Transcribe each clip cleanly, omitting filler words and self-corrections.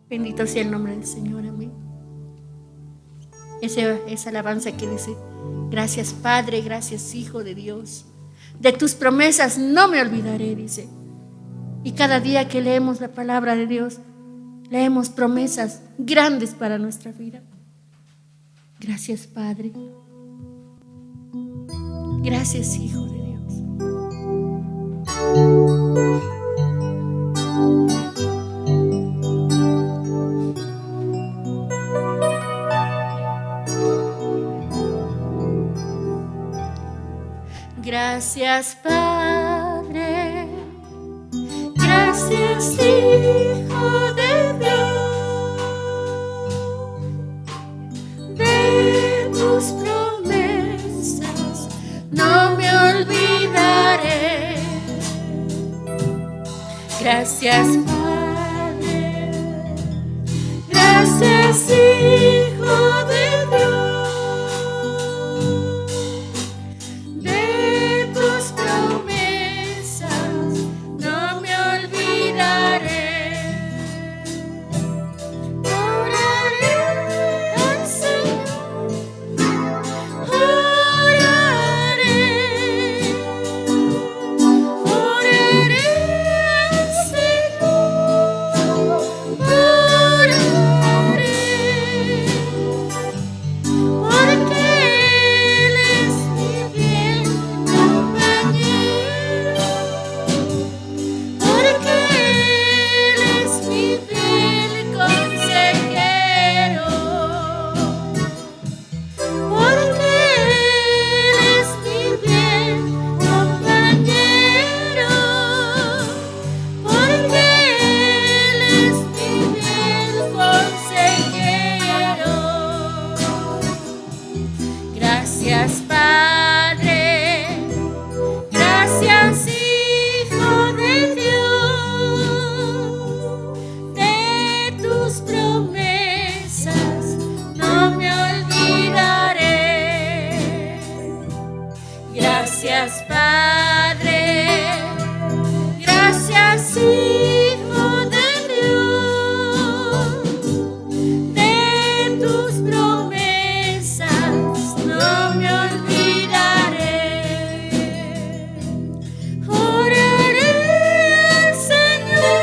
Bendito sea el nombre del Señor, amén. Esa alabanza que dice: gracias Padre, gracias Hijo de Dios. De tus promesas no me olvidaré, dice. Y cada día que leemos la palabra de Dios, leemos promesas grandes para nuestra vida. Gracias Padre. Gracias Hijo de Dios. Gracias Padre, gracias Hijo de Dios, de tus promesas no me olvidaré. Gracias Padre, gracias Hijo de Dios. Gracias Padre, gracias Hijo de Dios, de tus promesas no me olvidaré. Gracias Padre, gracias Hijo de Dios, de tus promesas no me olvidaré. Oraré al Señor,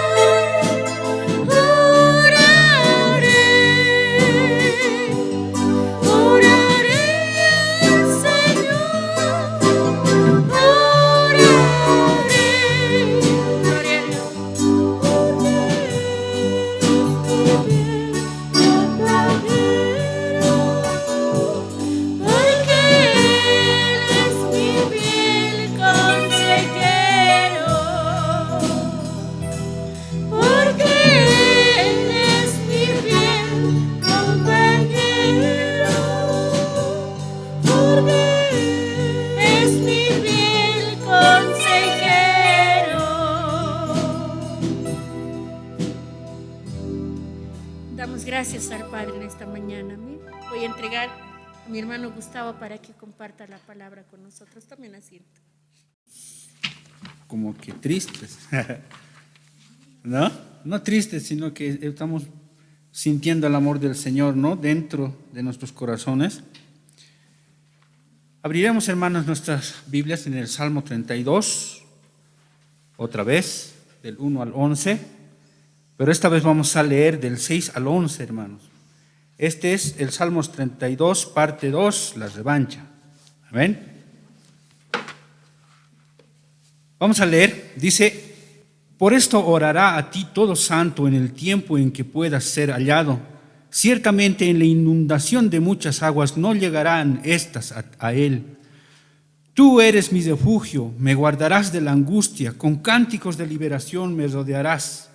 oraré al Señor, oraré. Gloria a Dios. Porque Él es mi fiel consejero, porque Él es mi fiel compañero, porque Él es mi fiel consejero. Damos gracias al Padre en esta mañana. Amén. Voy a entregar a mi hermano Gustavo para que comparta la palabra con nosotros. Tomen asiento. Como que tristes, ¿no? No tristes, sino que estamos sintiendo el amor del Señor, ¿no? Dentro de nuestros corazones. Abriremos, hermanos, nuestras Biblias en el Salmo 32, otra vez, del 1 al 11, pero esta vez vamos a leer del 6 al 11, hermanos. Este es el Salmos 32, parte 2, la revancha. Amén. Vamos a leer, dice: por esto orará a ti todo santo en el tiempo en que puedas ser hallado. Ciertamente en la inundación de muchas aguas no llegarán estas a él. Tú eres mi refugio, me guardarás de la angustia, con cánticos de liberación me rodearás.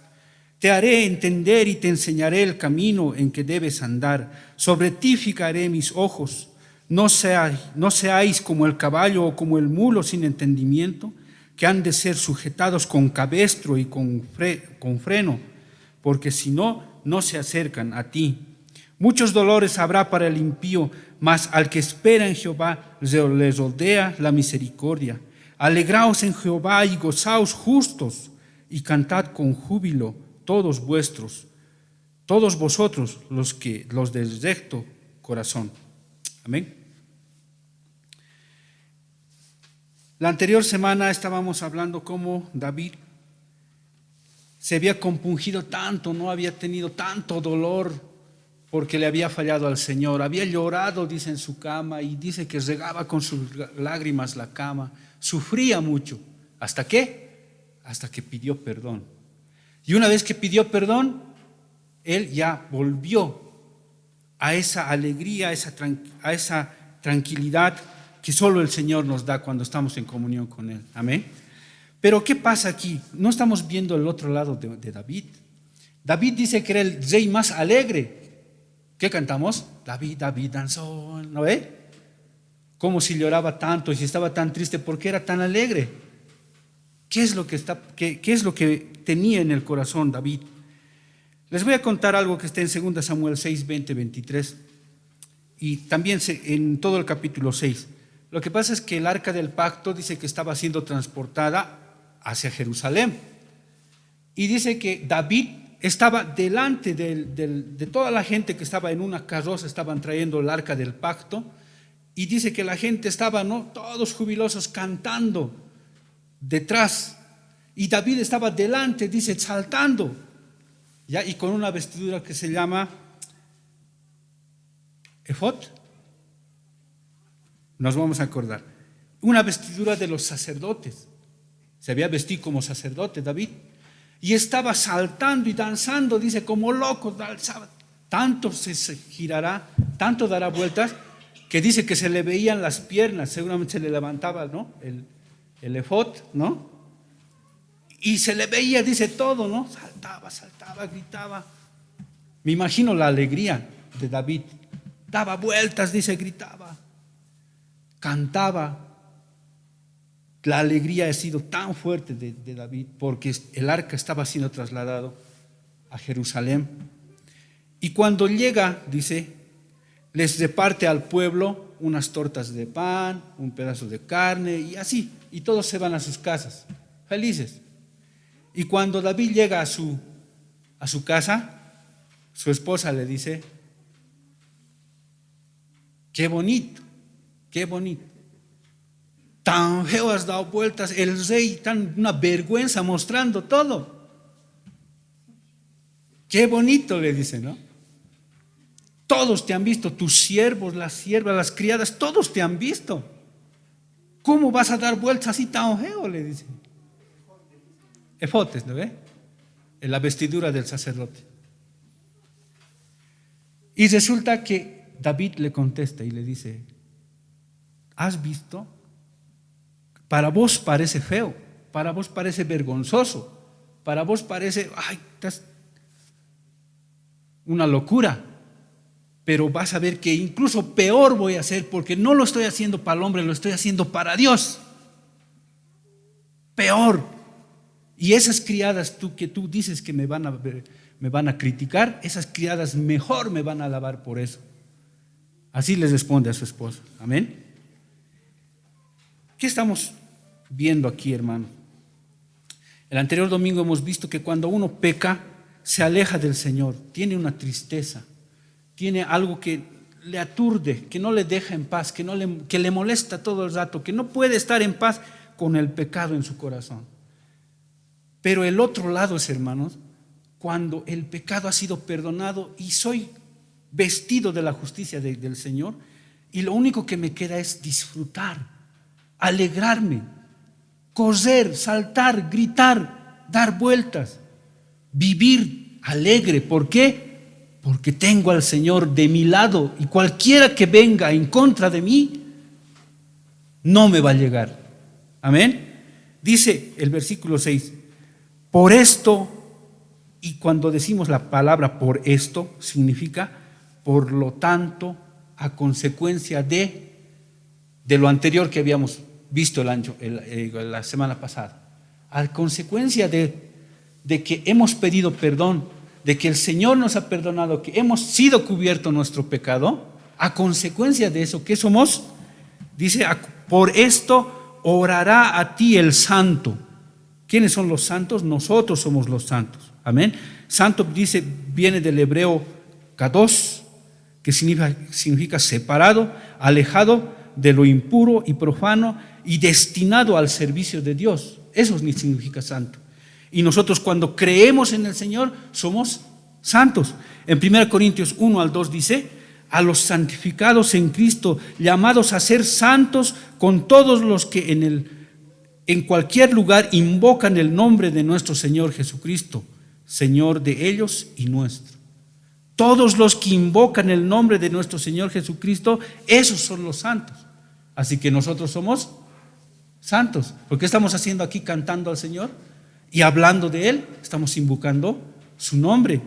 Te haré entender y te enseñaré el camino en que debes andar. Sobre ti fijaré mis ojos. No seáis como el caballo o como el mulo sin entendimiento, que han de ser sujetados con cabestro y con freno, porque si no, no se acercan a ti. Muchos dolores habrá para el impío, mas al que espera en Jehová le rodea la misericordia. Alegraos en Jehová y gozaos justos, y cantad con júbilo todos vuestros. todos vosotros los del recto corazón. Amén. La anterior semana estábamos hablando cómo David se había compungido tanto, no había tenido tanto dolor porque le había fallado al Señor. Había llorado, dice, en su cama, y dice que regaba con sus lágrimas la cama. Sufría mucho. ¿Hasta qué? Hasta que pidió perdón. Y una vez que pidió perdón, él ya volvió a esa alegría, a esa tranquilidad que solo el Señor nos da cuando estamos en comunión con Él. Amén. Pero ¿qué pasa aquí? No estamos viendo el otro lado de David. David dice que era el rey más alegre. ¿Qué cantamos? David, David danzó, ¿no ve? Como si lloraba tanto y si estaba tan triste, ¿por qué era tan alegre? ¿Qué es lo que tenía en el corazón David? Les voy a contar algo que está en 2 Samuel 6, 20, 23 y también en todo el capítulo 6. Lo que pasa es que el arca del pacto dice que estaba siendo transportada hacia Jerusalén y dice que David estaba delante de toda la gente que estaba en una carroza, estaban trayendo el arca del pacto, y dice que la gente estaba, ¿no?, todos jubilosos cantando detrás, y David estaba delante, dice, saltando, ¿ya? Y con una vestidura que se llama efod, nos vamos a acordar, una vestidura de los sacerdotes. Se había vestido como sacerdote David y estaba saltando y danzando, dice, como loco, tanto se girará, tanto dará vueltas, que dice que se le veían las piernas, seguramente se le levantaba, ¿no?, el efod, ¿no?, y se le veía, dice, todo, ¿no?, saltaba, gritaba. Me imagino la alegría de David, daba vueltas, dice, gritaba, cantaba. La alegría ha sido tan fuerte de David porque el arca estaba siendo trasladado a Jerusalén. Y cuando llega, dice, les reparte al pueblo unas tortas de pan, un pedazo de carne y así, y todos se van a sus casas, felices. Y cuando David llega a su casa, su esposa le dice, qué bonito, tan feo has dado vueltas, el rey, tan una vergüenza, mostrando todo. Qué bonito, le dice, ¿no? Todos te han visto, tus siervos, las siervas, las criadas, todos te han visto. ¿Cómo vas a dar vueltas así tan feo?, le dice. Efotes, ¿no ve? En la vestidura del sacerdote. Y resulta que David le contesta y le dice, ¿has visto? Para vos parece feo, para vos parece vergonzoso, para vos parece, estás una locura, pero vas a ver que incluso peor voy a hacer, porque no lo estoy haciendo para el hombre, lo estoy haciendo para Dios. Peor. Y esas criadas que tú dices que me van a criticar, esas criadas mejor me van a alabar por eso. Así les responde a su esposa. Amén. ¿Qué estamos viendo aquí, hermano? El anterior domingo hemos visto que cuando uno peca, se aleja del Señor, tiene una tristeza, tiene algo que le aturde, que no le deja en paz, que le molesta todo el rato, que no puede estar en paz con el pecado en su corazón. Pero el otro lado es, hermanos, cuando el pecado ha sido perdonado y soy vestido de la justicia del Señor, y lo único que me queda es disfrutar, alegrarme, correr, saltar, gritar, dar vueltas, vivir alegre. ¿Por qué? Porque tengo al Señor de mi lado y cualquiera que venga en contra de mí no me va a llegar. Amén. Dice el versículo 6, por esto, y cuando decimos la palabra por esto, significa por lo tanto, a consecuencia de lo anterior que habíamos visto la semana pasada, a consecuencia de que hemos pedido perdón, de que el Señor nos ha perdonado, que hemos sido cubierto nuestro pecado, a consecuencia de eso, ¿qué somos? Dice, por esto orará a ti el santo, ¿Quiénes son los santos? Nosotros somos los santos. Amén. Santo dice, viene del hebreo kadosh, que significa separado, alejado de lo impuro y profano y destinado al servicio de Dios. Eso significa santo. Y nosotros cuando creemos en el Señor somos santos. En 1 Corintios 1 al 2 dice: a los santificados en Cristo, llamados a ser santos con todos los que en cualquier lugar invocan el nombre de nuestro Señor Jesucristo, Señor de ellos y nuestro. Todos los que invocan el nombre de nuestro Señor Jesucristo, esos son los santos. Así que nosotros somos santos. ¿Por qué estamos haciendo aquí cantando al Señor y hablando de Él? Estamos invocando su nombre.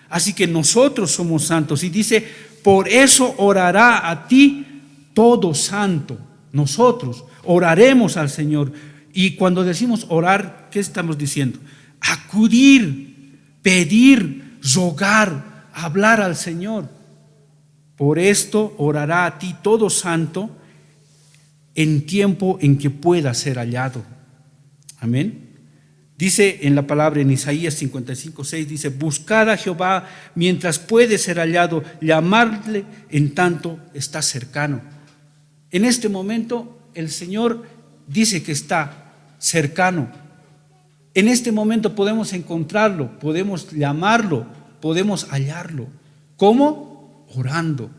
Así que nosotros somos santos. Y dice, por eso orará a ti todo santo. Nosotros oraremos al Señor. Y cuando decimos orar, ¿qué estamos diciendo? Acudir, pedir, rogar, hablar al Señor. Por esto orará a ti todo santo en tiempo en que pueda ser hallado. Amén. Dice en la palabra en Isaías 55:6, dice: buscad a Jehová mientras puede ser hallado, llamarle en tanto está cercano. En este momento el Señor dice que está cercano. En este momento podemos encontrarlo, podemos llamarlo, podemos hallarlo. ¿Cómo? Orando.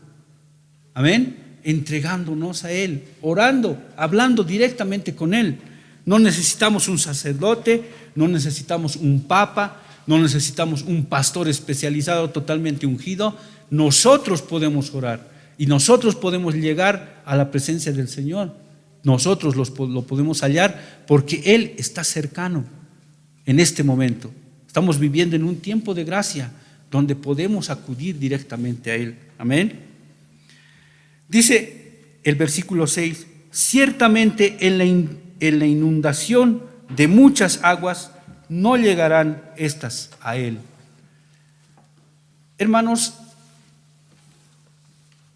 Amén. Entregándonos a Él, orando, hablando directamente con Él. No necesitamos un sacerdote, no necesitamos un papa, no necesitamos un pastor especializado totalmente ungido. Nosotros podemos orar y nosotros podemos llegar a la presencia del Señor. Nosotros lo podemos hallar porque Él está cercano en este momento. Estamos viviendo en un tiempo de gracia donde podemos acudir directamente a Él. Amén. Dice el versículo 6, ciertamente en la inundación de muchas aguas no llegarán estas a Él. Hermanos,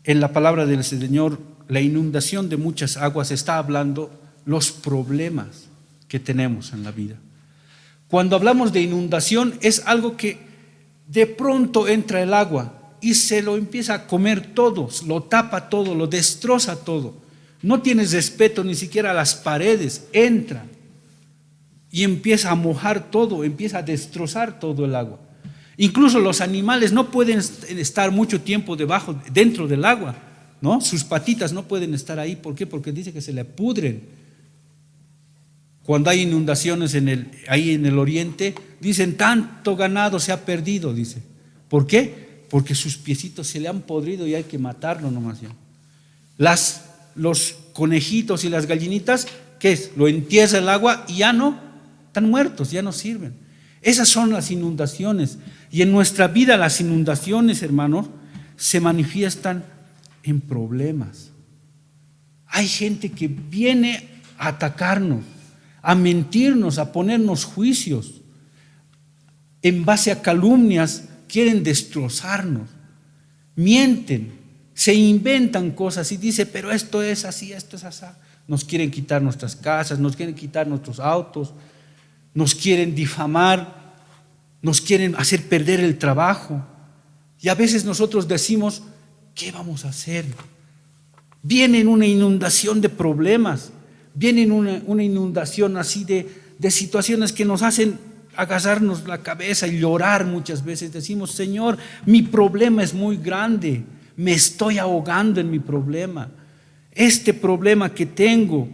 en la palabra del Señor, la inundación de muchas aguas está hablando los problemas que tenemos en la vida. Cuando hablamos de inundación es algo que de pronto entra el agua y se lo empieza a comer todo, lo tapa todo, lo destroza todo. No tienes respeto ni siquiera a las paredes, entra y empieza a mojar todo, empieza a destrozar todo el agua. Incluso los animales no pueden estar mucho tiempo dentro del agua, ¿no? Sus patitas no pueden estar ahí. ¿Por qué? Porque dice que se le pudren. Cuando hay inundaciones ahí en el oriente, dicen tanto ganado se ha perdido, dice. ¿Por qué? Porque sus piecitos se le han podrido y hay que matarlo nomás ya. Los conejitos y las gallinitas, ¿qué es? Lo entierra el agua y ya no, están muertos, ya no sirven. Esas son las inundaciones. Y en nuestra vida las inundaciones, hermanos, se manifiestan en problemas. Hay gente que viene a atacarnos, a mentirnos, a ponernos juicios. En base a calumnias quieren destrozarnos, mienten, se inventan cosas y dicen, pero esto es así, esto es así. Nos quieren quitar nuestras casas, nos quieren quitar nuestros autos, nos quieren difamar, nos quieren hacer perder el trabajo. Y a veces nosotros decimos, ¿qué vamos a hacer? Viene una inundación de problemas, viene una inundación así de situaciones que nos hacen agarrarnos la cabeza y llorar muchas veces. Decimos, Señor, mi problema es muy grande, me estoy ahogando en mi problema. Este problema que tengo,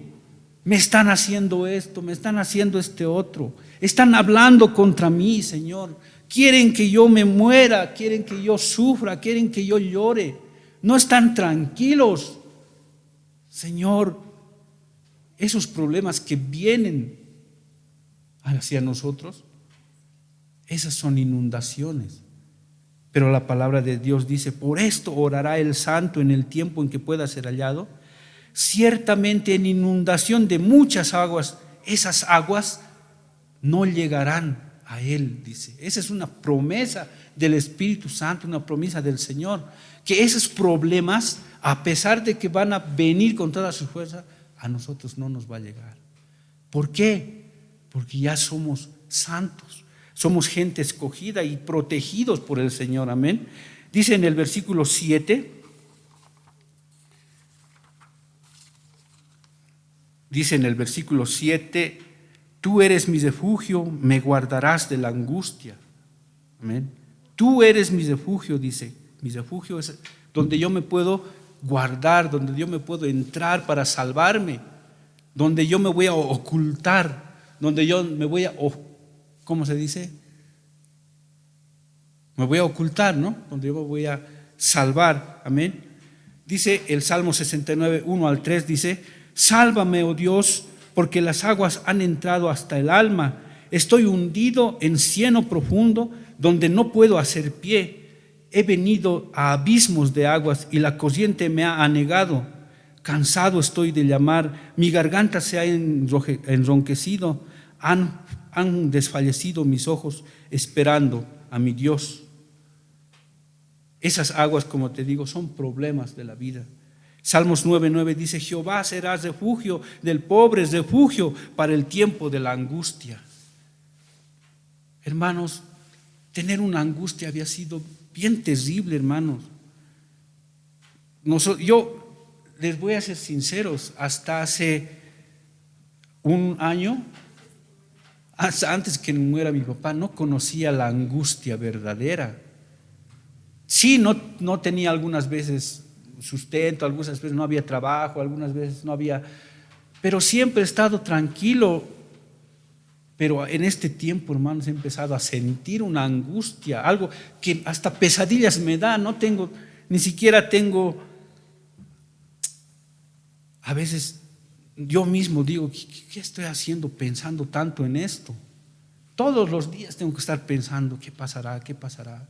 me están haciendo esto, me están haciendo este otro. Están hablando contra mí, Señor. Quieren que yo me muera, quieren que yo sufra, quieren que yo llore. No están tranquilos. Señor, esos problemas que vienen hacia nosotros, esas son inundaciones. Pero la palabra de Dios dice, por esto orará el santo en el tiempo en que pueda ser hallado. Ciertamente en inundación de muchas aguas, esas aguas no llegarán a Él, dice. Esa es una promesa del Espíritu Santo, una promesa del Señor, que esos problemas, a pesar de que van a venir con toda su fuerza, a nosotros no nos va a llegar. ¿Por qué? porque ya somos santos, somos gente escogida y protegidos por el Señor, amén. Dice en el versículo 7, tú eres mi refugio, me guardarás de la angustia, amén. Tú eres mi refugio, dice, mi refugio es donde yo me puedo guardar, donde yo me puedo entrar para salvarme, donde yo me voy a ocultar, donde yo me voy a, ¿cómo se dice? Me voy a ocultar, ¿no? Donde yo me voy a salvar, amén. Dice el Salmo 69, 1 al 3, dice: sálvame, oh Dios, porque las aguas han entrado hasta el alma. Estoy hundido en cieno profundo, donde no puedo hacer pie. He venido a abismos de aguas y la corriente me ha anegado. Cansado estoy de llamar, mi garganta se ha enronquecido. Han desfallecido mis ojos esperando a mi Dios. Esas aguas, como te digo, son problemas de la vida. Salmos 9:9 dice: Jehová será refugio del pobre, refugio para el tiempo de la angustia. Hermanos, tener una angustia había sido bien terrible, hermanos. Yo les voy a ser sinceros, hasta hace un año, antes que muera mi papá, no conocía la angustia verdadera. Sí, no tenía algunas veces sustento, algunas veces no había trabajo, algunas veces no había, pero siempre he estado tranquilo. Pero en este tiempo, hermanos, he empezado a sentir una angustia, algo que hasta pesadillas me da. Ni siquiera tengo, a veces yo mismo digo, ¿qué estoy haciendo pensando tanto en esto? Todos los días tengo que estar pensando, ¿qué pasará? ¿Qué pasará?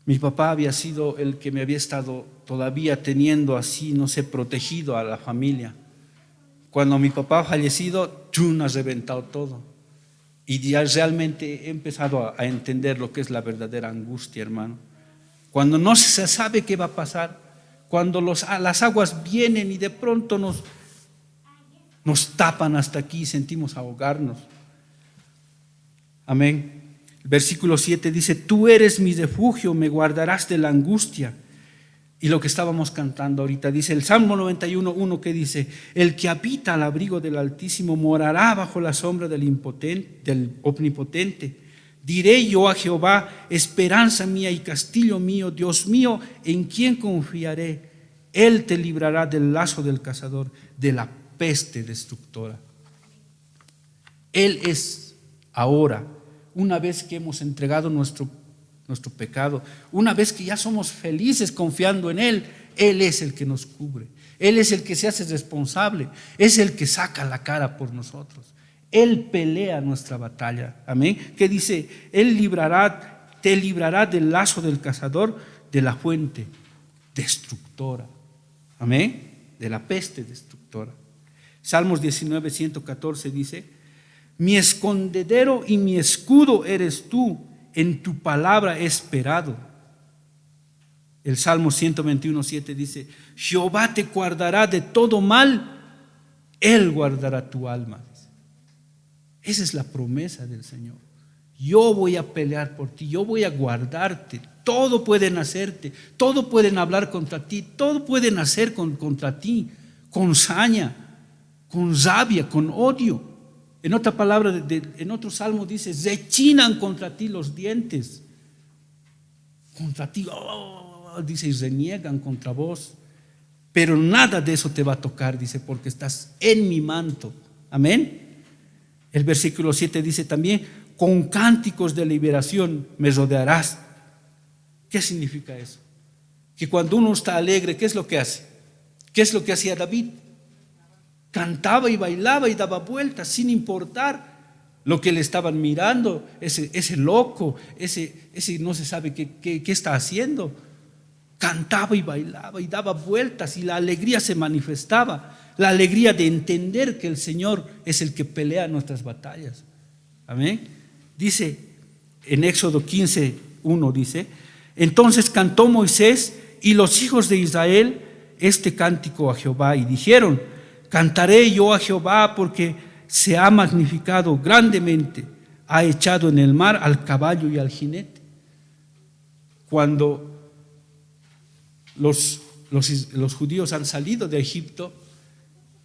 Mi papá había sido el que me había estado todavía teniendo así, no sé, protegido a la familia. Cuando mi papá ha fallecido, ha reventado todo. Y ya realmente he empezado a entender lo que es la verdadera angustia, hermano. Cuando no se sabe qué va a pasar, cuando las aguas vienen y de pronto nos tapan hasta aquí y sentimos ahogarnos. Amén. El versículo 7 dice: tú eres mi refugio, me guardarás de la angustia. Y lo que estábamos cantando ahorita, dice el Salmo 91:1, que dice: el que habita al abrigo del Altísimo morará bajo la sombra del Omnipotente. Diré yo a Jehová, esperanza mía y castillo mío, Dios mío, en quien confiaré. Él te librará del lazo del cazador, de la peste destructora. Él es ahora, una vez que hemos entregado nuestro pecado, una vez que ya somos felices confiando en Él, Él es el que nos cubre, Él es el que se hace responsable, es el que saca la cara por nosotros. Él pelea nuestra batalla, amén. Que dice: Él te librará del lazo del cazador, de la fuente destructora, amén, de la peste destructora. Salmos 19:114 dice: mi escondedero y mi escudo eres tú, en tu palabra he esperado. El Salmo 121:7 dice: Jehová te guardará de todo mal, Él guardará tu alma. Esa es la promesa del Señor. Yo voy a pelear por ti, yo voy a guardarte. Todo pueden hacerte, todo pueden hablar contra ti, todo pueden hacer contra ti, con saña, con rabia, con odio. En otra palabra, en otro salmo dice: rechinan contra ti los dientes. Contra ti, dice, y reniegan contra vos. Pero nada de eso te va a tocar, dice, porque estás en mi manto. Amén. El versículo 7 dice también: con cánticos de liberación me rodearás. ¿Qué significa eso? Que cuando uno está alegre, ¿qué es lo que hace? ¿Qué es lo que hacía David? Cantaba y bailaba y daba vueltas sin importar lo que le estaban mirando, ese loco, ese no se sabe qué está haciendo. Cantaba y bailaba y daba vueltas, y la alegría se manifestaba, la alegría de entender que el Señor es el que pelea nuestras batallas. Amén. Dice en Éxodo 15:1, dice: entonces cantó Moisés y los hijos de Israel este cántico a Jehová, y dijeron: cantaré yo a Jehová, porque se ha magnificado grandemente, ha echado en el mar al caballo y al jinete. Cuando los judíos han salido de Egipto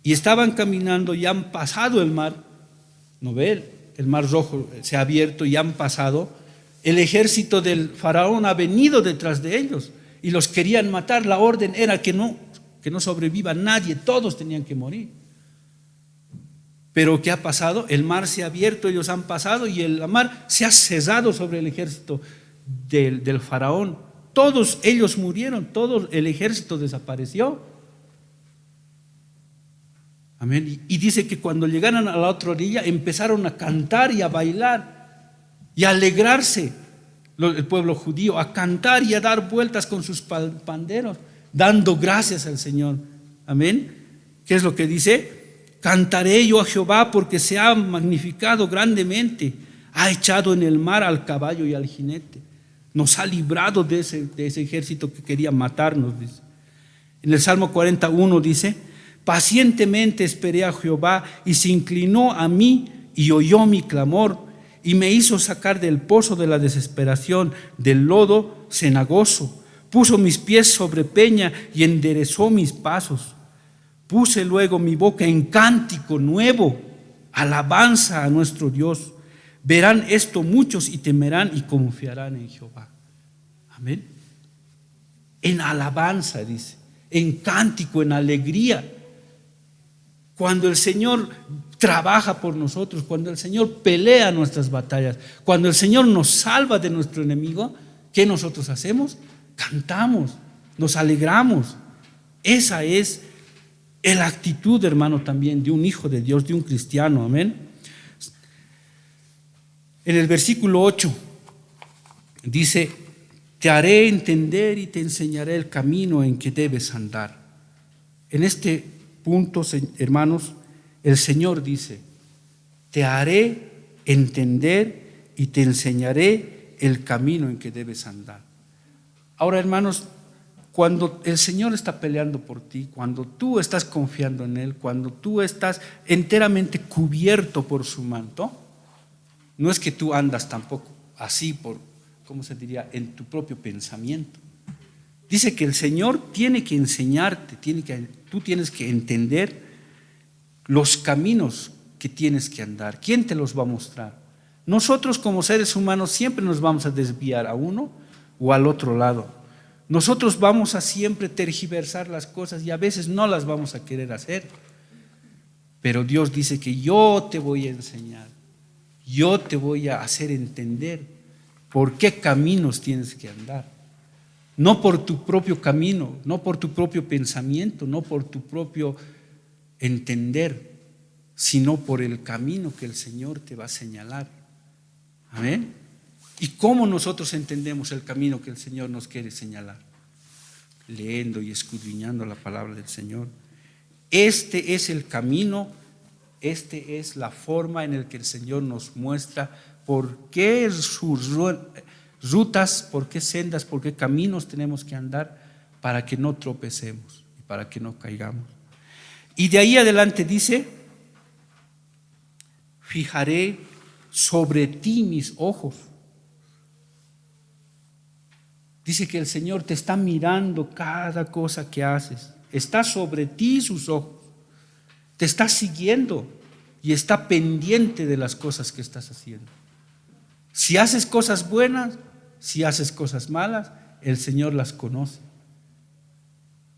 y estaban caminando y han pasado el mar, ¿no ve? El mar Rojo se ha abierto y han pasado. El ejército del faraón ha venido detrás de ellos y los querían matar. La orden era que no sobreviva nadie, todos tenían que morir. Pero ¿qué ha pasado? El mar se ha abierto, ellos han pasado y el mar se ha cerrado sobre el ejército del faraón. Todos ellos murieron, todo el ejército desapareció. Amén. Y dice que cuando llegaron a la otra orilla empezaron a cantar y a bailar y a alegrarse el pueblo judío, a cantar y a dar vueltas con sus panderos, dando gracias al Señor. Amén. ¿Qué es lo que dice? Cantaré yo a Jehová porque se ha magnificado grandemente, ha echado en el mar al caballo y al jinete, nos ha librado de ese ejército que quería matarnos, dice. En el Salmo 41 dice: pacientemente esperé a Jehová y se inclinó a mí y oyó mi clamor y me hizo sacar del pozo de la desesperación, del lodo cenagoso. Puso mis pies sobre peña y enderezó mis pasos. Puse luego mi boca en cántico nuevo, alabanza a nuestro Dios. Verán esto muchos y temerán y confiarán en Jehová. Amén. En alabanza, dice, en cántico, en alegría. Cuando el Señor trabaja por nosotros, cuando el Señor pelea nuestras batallas, cuando el Señor nos salva de nuestro enemigo, ¿qué nosotros hacemos? Cantamos, nos alegramos. Esa es la actitud, hermano, también de un hijo de Dios, de un cristiano. Amén. En el versículo 8 dice: te haré entender y te enseñaré el camino en que debes andar. En este punto, hermanos, el Señor dice: te haré entender y te enseñaré el camino en que debes andar. Ahora, hermanos, cuando el Señor está peleando por ti, cuando tú estás confiando en Él, cuando tú estás enteramente cubierto por su manto, no es que tú andas tampoco así ¿cómo se diría?, en tu propio pensamiento. Dice que el Señor tiene que enseñarte, tú tienes que entender los caminos que tienes que andar. ¿Quién te los va a mostrar? Nosotros como seres humanos siempre nos vamos a desviar a uno o al otro lado. Nosotros vamos a siempre tergiversar las cosas y a veces no las vamos a querer hacer. Pero Dios dice que yo te voy a enseñar, yo te voy a hacer entender por qué caminos tienes que andar. No por tu propio camino, no por tu propio pensamiento, no por tu propio entender, sino por el camino que el Señor te va a señalar. Amén. ¿Y cómo nosotros entendemos el camino que el Señor nos quiere señalar? Leyendo y escudriñando la palabra del Señor. Este es el camino, este es la forma en la que el Señor nos muestra por qué sus rutas, por qué sendas, por qué caminos tenemos que andar para que no tropecemos y para que no caigamos. Y de ahí adelante dice: fijaré sobre ti mis ojos. Dice que el Señor te está mirando cada cosa que haces. Está sobre ti sus ojos. Te está siguiendo y está pendiente de las cosas que estás haciendo. Si haces cosas buenas, si haces cosas malas, el Señor las conoce.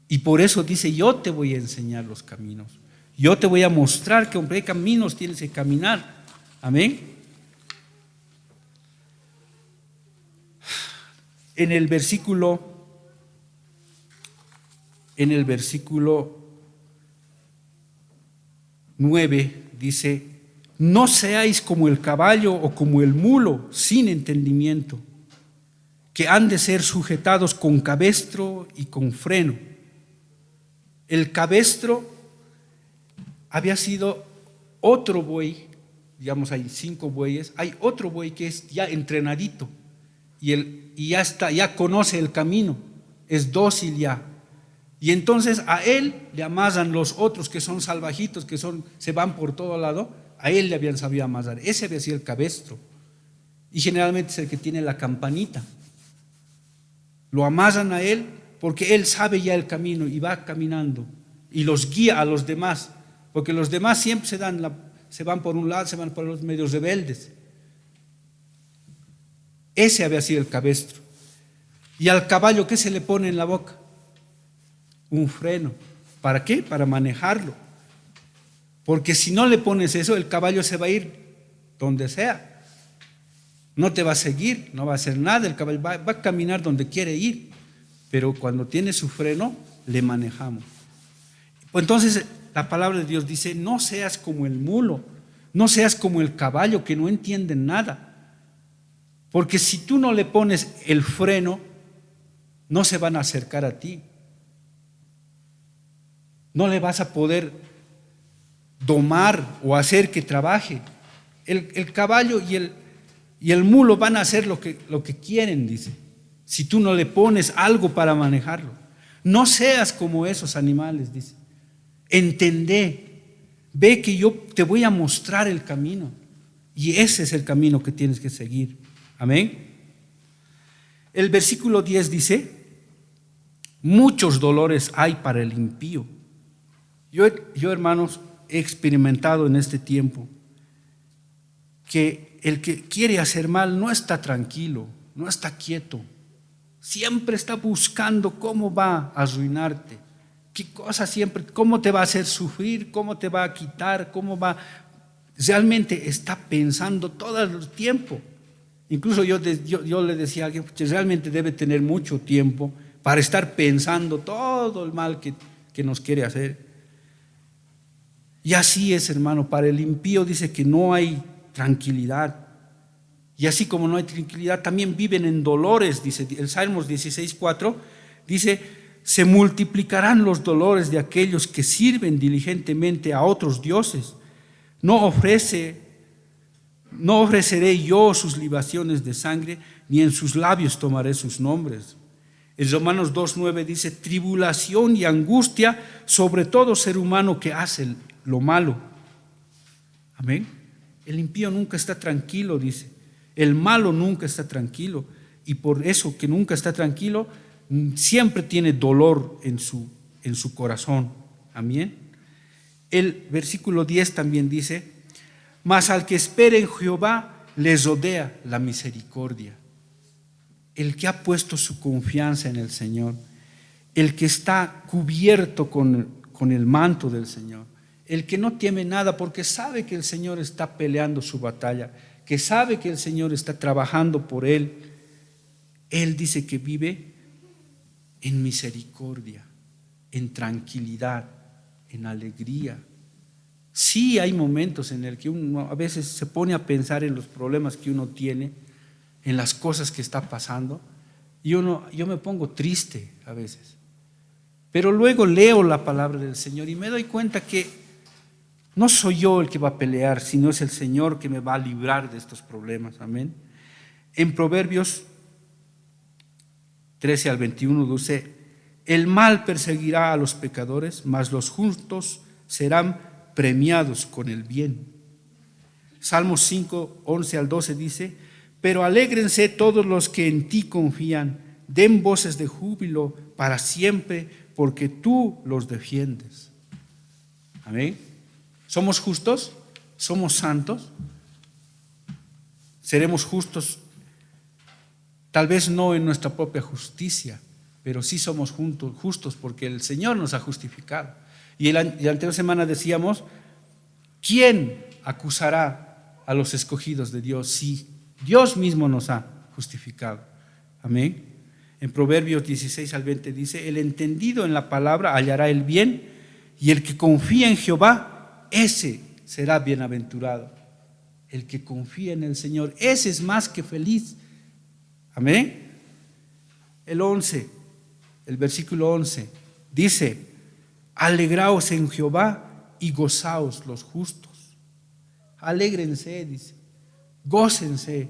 Y por eso dice: yo te voy a enseñar los caminos. Yo te voy a mostrar que hombre, caminos tienes que caminar. Amén. En el versículo 9 dice: no seáis como el caballo o como el mulo sin entendimiento, que han de ser sujetados con cabestro y con freno. El cabestro había sido otro buey, digamos, hay 5 bueyes, hay otro buey que es ya entrenadito y ya conoce el camino, es dócil ya. Y entonces a él le amarran los otros que son salvajitos, se van por todo lado, a él le habían sabido amasar. Ese había sido el cabestro. Y generalmente es el que tiene la campanita. Lo amasan a él porque él sabe ya el camino y va caminando. Y los guía a los demás. Porque los demás siempre se van por un lado, se van por los medios rebeldes. Ese había sido el cabestro. Y al caballo, ¿qué se le pone en la boca? Un freno. ¿Para qué? Para manejarlo. Porque si no le pones eso, el caballo se va a ir donde sea. No te va a seguir, no va a hacer nada. El caballo va a caminar donde quiere ir. Pero cuando tiene su freno, le manejamos. Entonces, la palabra de Dios dice: no seas como el mulo, no seas como el caballo que no entienden nada. Porque si tú no le pones el freno, no se van a acercar a ti. No le vas a poder domar o hacer que trabaje. El caballo y el mulo van a hacer lo que quieren, dice, si tú no le pones algo para manejarlo. No seas como esos animales, dice. Entendé, ve que yo te voy a mostrar el camino, y ese es el camino que tienes que seguir. Amén. El versículo 10 dice: muchos dolores hay para el impío. Yo, hermanos, he experimentado en este tiempo que el que quiere hacer mal no está tranquilo, no está quieto, siempre está buscando cómo va a arruinarte, qué cosa siempre, cómo te va a hacer sufrir, cómo te va a quitar, realmente está pensando todo el tiempo. Incluso yo le decía a alguien que realmente debe tener mucho tiempo para estar pensando todo el mal que nos quiere hacer. Y así es, hermano, para el impío dice que no hay tranquilidad. Y así como no hay tranquilidad, también viven en dolores, dice el Salmos 16:4, dice: se multiplicarán los dolores de aquellos que sirven diligentemente a otros dioses. No ofreceré yo sus libaciones de sangre, ni en sus labios tomaré sus nombres. En Romanos 2:9 dice: tribulación y angustia sobre todo ser humano que hace lo malo. Amén. El impío nunca está tranquilo, dice. El malo nunca está tranquilo. Y por eso que nunca está tranquilo, siempre tiene dolor en su corazón. Amén. El versículo 10 también dice: mas al que espere en Jehová les rodea la misericordia. El que ha puesto su confianza en el Señor, el que está cubierto con el manto del Señor, el que no teme nada porque sabe que el Señor está peleando su batalla, que sabe que el Señor está trabajando por él. Él dice que vive en misericordia, en tranquilidad, en alegría. Sí, hay momentos en el que uno a veces se pone a pensar en los problemas que uno tiene, en las cosas que está pasando, y yo me pongo triste a veces. Pero luego leo la palabra del Señor y me doy cuenta que no soy yo el que va a pelear, sino es el Señor que me va a librar de estos problemas. Amén. En Proverbios 13-21 dice: el mal perseguirá a los pecadores, mas los justos serán premiados con el bien. Salmos 5:11-12 dice: pero alégrense todos los que en ti confían, den voces de júbilo para siempre, porque tú los defiendes. Amén. ¿Somos justos? ¿Somos santos? ¿Seremos justos? Tal vez no en nuestra propia justicia, pero sí somos justos porque el Señor nos ha justificado. Y la anterior semana decíamos: ¿quién acusará a los escogidos de Dios si Dios mismo nos ha justificado? Amén. En Proverbios 16-20 dice: el entendido en la palabra hallará el bien, y el que confía en Jehová, ese será bienaventurado. El que confía en el Señor, ese es más que feliz. Amén. El versículo 11 dice: alegraos en Jehová y gozaos los justos. Alégrense, dice, gócense,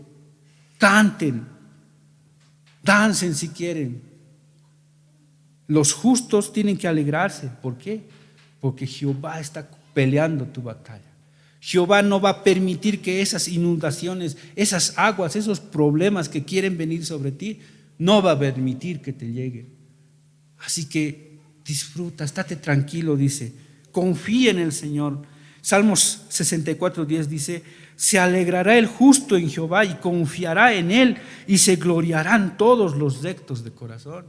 canten, dancen si quieren. Los justos tienen que alegrarse. ¿Por qué? Porque Jehová está peleando tu batalla. Jehová no va a permitir que esas inundaciones, esas aguas, esos problemas que quieren venir sobre ti, no va a permitir que te lleguen. Así que disfruta, estate tranquilo, dice, confía en el Señor. Salmos 64:10 dice: se alegrará el justo en Jehová y confiará en él, y se gloriarán todos los rectos de corazón.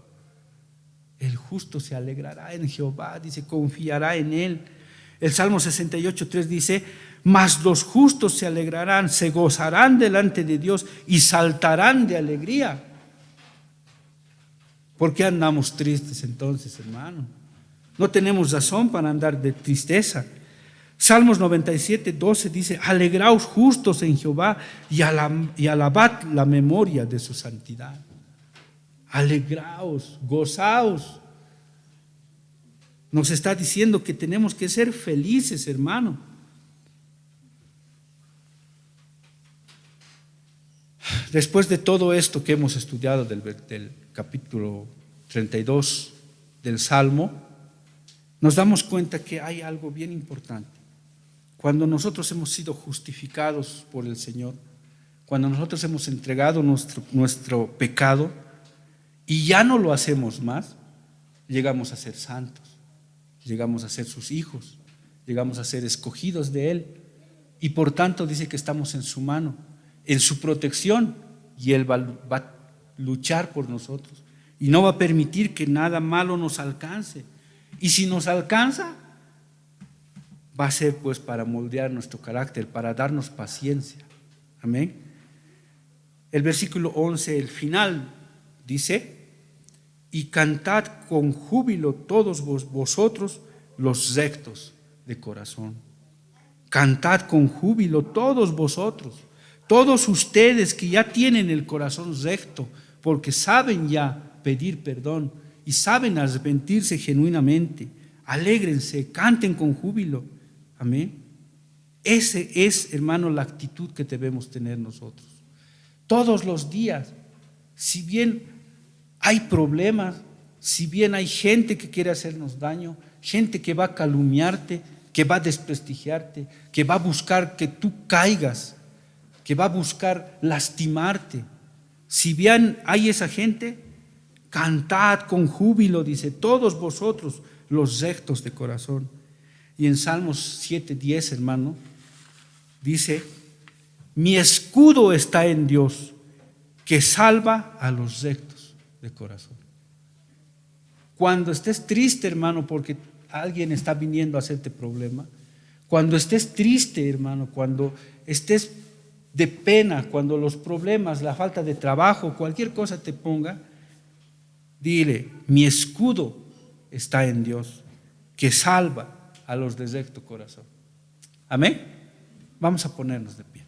El justo se alegrará en Jehová, dice, confiará en él. El Salmo 68:3 dice: mas los justos se alegrarán, se gozarán delante de Dios y saltarán de alegría. ¿Por qué andamos tristes entonces, hermano? No tenemos razón para andar de tristeza. Salmos 97:12 dice: alegraos justos en Jehová y alabad la memoria de su santidad. Alegraos, gozaos. Nos está diciendo que tenemos que ser felices, hermano. Después de todo esto que hemos estudiado del capítulo 32 del Salmo, nos damos cuenta que hay algo bien importante. Cuando nosotros hemos sido justificados por el Señor, cuando nosotros hemos entregado nuestro pecado y ya no lo hacemos más, llegamos a ser santos, llegamos a ser sus hijos, llegamos a ser escogidos de Él, y por tanto dice que estamos en su mano, en su protección, y Él va a luchar por nosotros y no va a permitir que nada malo nos alcance. Y si nos alcanza, va a ser pues para moldear nuestro carácter, para darnos paciencia. Amén. El versículo 11, el final, dice: y cantad con júbilo todos vosotros los rectos de corazón. Cantad con júbilo todos vosotros, todos ustedes que ya tienen el corazón recto, porque saben ya pedir perdón y saben arrepentirse genuinamente. Alégrense, canten con júbilo. Amén. Ese es, hermano, la actitud que debemos tener nosotros. Todos los días, si bien hay problemas, si bien hay gente que quiere hacernos daño, gente que va a calumniarte, que va a desprestigiarte, que va a buscar que tú caigas, que va a buscar lastimarte. Si bien hay esa gente, cantad con júbilo, dice, todos vosotros los rectos de corazón. Y en Salmos 7:10, hermano, dice: mi escudo está en Dios, que salva a los rectos de corazón. Cuando estés triste, hermano, porque alguien está viniendo a hacerte problema, cuando estés triste, hermano, cuando estés de pena, cuando los problemas, la falta de trabajo, cualquier cosa te ponga, dile: mi escudo está en Dios, que salva a los de recto corazón. Amén. Vamos a ponernos de pie.